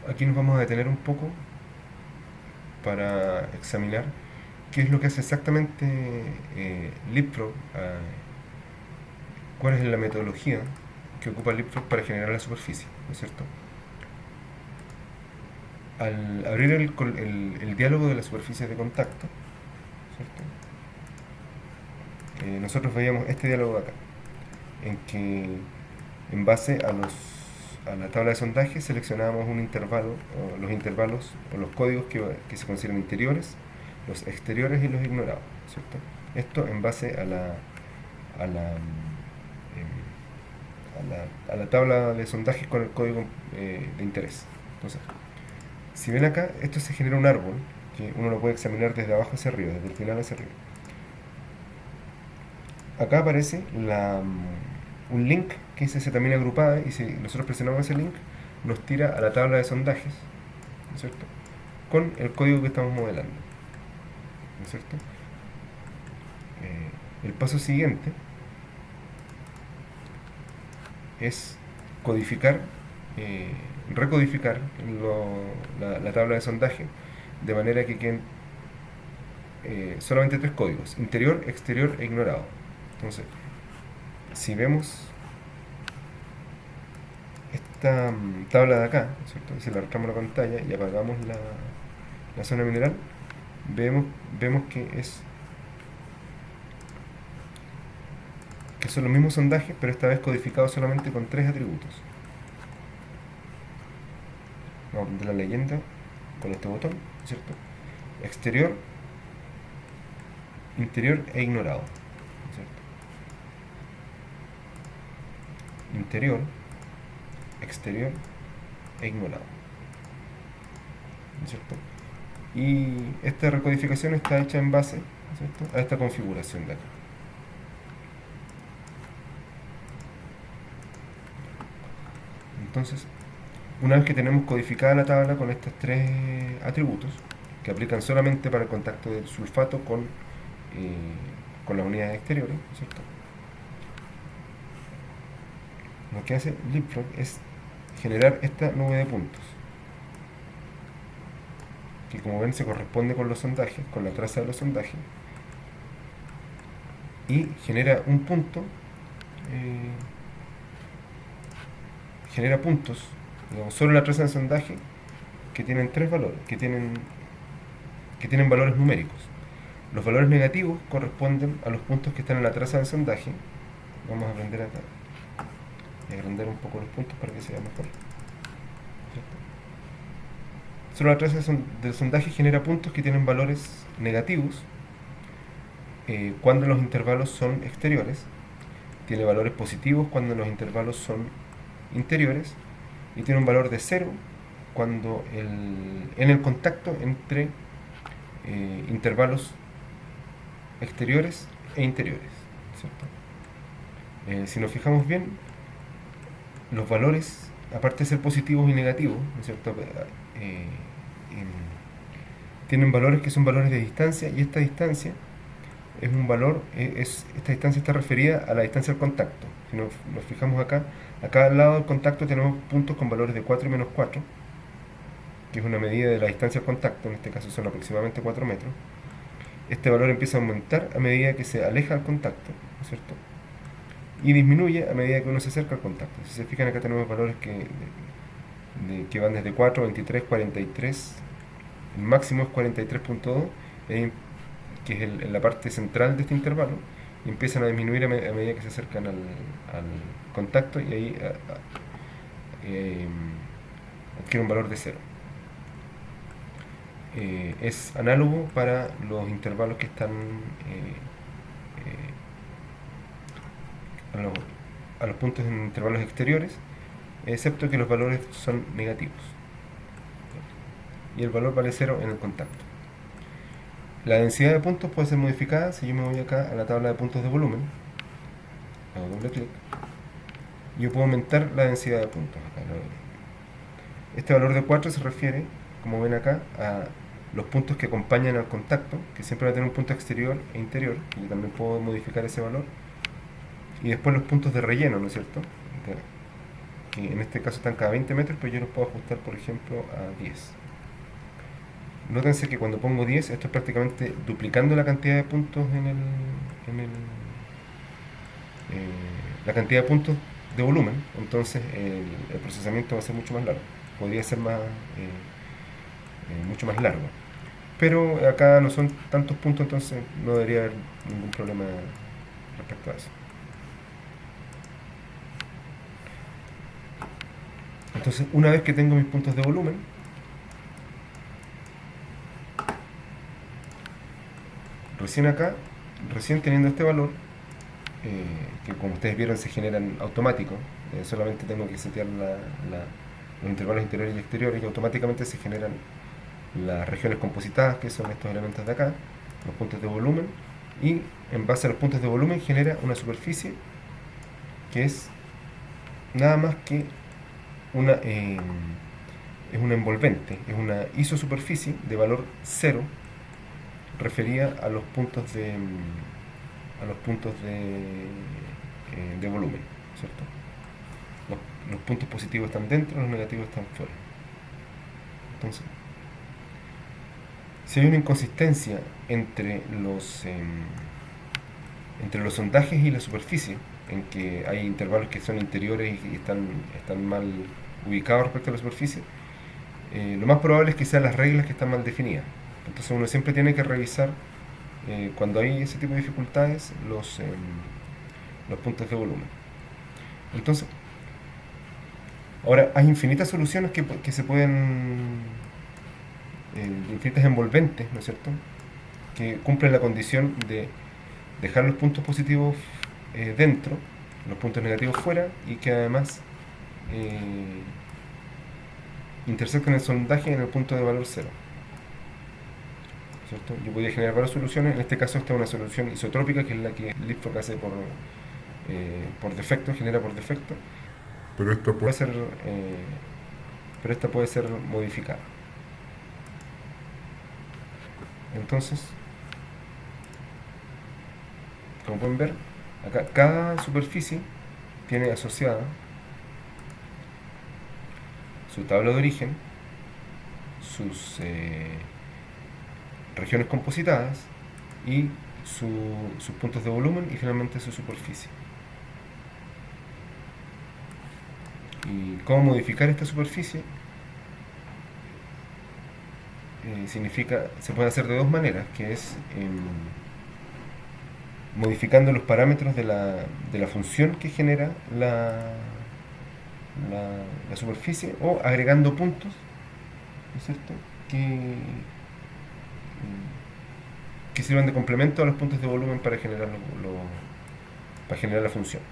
aquí nos vamos a detener un poco para examinar qué es lo que hace exactamente Leapfrog, cuál es la metodología que ocupa Leapfrog para generar la superficie, ¿no es cierto? Al abrir el diálogo de las superficies de contacto, ¿cierto? Nosotros veíamos este diálogo de acá, en que en base a la tabla de sondaje seleccionábamos un intervalo, o los intervalos o los códigos que se consideran interiores, los exteriores y los ignorados, ¿cierto? Esto en base a la, a la tabla de sondajes con el código de interés. Entonces, si ven acá, esto se genera un árbol que uno lo puede examinar desde abajo hacia arriba, desde el final hacia arriba. Acá aparece un link que dice cetamina agrupada, y si nosotros presionamos ese link nos tira a la tabla de sondajes, ¿no es cierto?, con el código que estamos modelando, ¿no es cierto? El paso siguiente es codificar, recodificar la tabla de sondaje de manera que queden solamente tres códigos: interior, exterior e ignorado. Entonces, si vemos esta tabla de acá, ¿cierto?, y si la arrastramos a la pantalla y apagamos la zona mineral, vemos que son los mismos sondajes, pero esta vez codificados solamente con tres atributos. Vamos a aprender la leyenda con este botón, ¿cierto? Exterior, interior e ignorado, ¿cierto? Interior, exterior e ignorado, ¿cierto? Y esta recodificación está hecha en base, ¿cierto?, a esta configuración de acá. Entonces, una vez que tenemos codificada la tabla con estos tres atributos, que aplican solamente para el contacto del sulfato con las unidades exteriores, ¿cierto?, lo que hace Leapfrog es generar esta nube de puntos, que como ven se corresponde con los sondajes, con la traza de los sondajes, y genera un punto, genera puntos, digamos, solo la traza de sondaje, que tienen tres valores, que tienen valores numéricos. Los valores negativos corresponden a los puntos que están en la traza de sondaje. Vamos a aprender acá y agrandar un poco los puntos para que se vea mejor, ¿cierto? Solo la traza del sondaje genera puntos que tienen valores negativos cuando los intervalos son exteriores, tiene valores positivos cuando los intervalos son interiores, y tiene un valor de 0 cuando en el contacto entre intervalos exteriores e interiores, ¿cierto? Si nos fijamos bien, los valores, aparte de ser positivos y negativos, ¿no es cierto?, tienen valores que son valores de distancia, y esta distancia es un valor, esta distancia está referida a la distancia del contacto. Si nos fijamos acá, al lado del contacto tenemos puntos con valores de 4 y menos 4, que es una medida de la distancia al contacto, en este caso son aproximadamente 4 metros. Este valor empieza a aumentar a medida que se aleja del contacto, ¿no es cierto?, y disminuye a medida que uno se acerca al contacto. Si se fijan, acá tenemos valores que van desde 4, 23, 43, el máximo es 43.2, que es en la parte central de este intervalo, y empiezan a disminuir a medida que se acercan al contacto, y ahí adquiere un valor de 0. Es análogo para los intervalos que están a los puntos en intervalos exteriores, excepto que los valores son negativos, y el valor vale 0 en el contacto. La densidad de puntos puede ser modificada. Si yo me voy acá a la tabla de puntos de volumen, hago doble clic, yo puedo aumentar la densidad de puntos acá. Este valor de 4 se refiere, como ven acá, a los puntos que acompañan al contacto, que siempre va a tener un punto exterior e interior, y yo también puedo modificar ese valor. Y después los puntos de relleno, ¿no es cierto?, que en este caso están cada 20 metros, pero yo los puedo ajustar, por ejemplo, a 10. Nótense que cuando pongo 10, esto es prácticamente duplicando la cantidad de puntos la cantidad de puntos de volumen. Entonces el procesamiento va a ser mucho más largo. Podría ser mucho más largo. Pero acá no son tantos puntos, entonces no debería haber ningún problema respecto a eso. Entonces, una vez que tengo mis puntos de volumen, recién teniendo este valor, que como ustedes vieron se generan automáticos, solamente tengo que setear los intervalos interiores y exteriores y automáticamente se generan las regiones compositadas, que son estos elementos de acá, los puntos de volumen, y en base a los puntos de volumen genera una superficie que es nada más que es una envolvente, es una isosuperficie de valor 0 referida a los puntos de volumen, ¿cierto? Los puntos positivos están dentro, los negativos están fuera. Entonces, si hay una inconsistencia entre los sondajes y la superficie, en que hay intervalos que son interiores y están mal ubicados respecto a la superficie, lo más probable es que sean las reglas que están mal definidas. Entonces uno siempre tiene que revisar, cuando hay ese tipo de dificultades, los puntos de volumen. Entonces, ahora hay infinitas soluciones que se pueden, infinitas envolventes, ¿no es cierto?, que cumplen la condición de dejar los puntos positivos dentro, los puntos negativos fuera, y que además intersectan el sondaje en el punto de valor 0. ¿Cierto? Yo podría generar varias soluciones. En este caso esta es una solución isotrópica, que es la que Leapfrog hace por defecto, genera por defecto, pero esta puede ser modificada. Entonces, como pueden ver, acá cada superficie tiene asociada su tabla de origen, sus regiones compositadas y sus puntos de volumen y finalmente su superficie. ¿Y cómo modificar esta superficie? Se puede hacer de dos maneras, que es modificando los parámetros de la función que genera la superficie, o agregando puntos, ¿no es cierto?, que sirvan de complemento a los puntos de volumen para generar la función.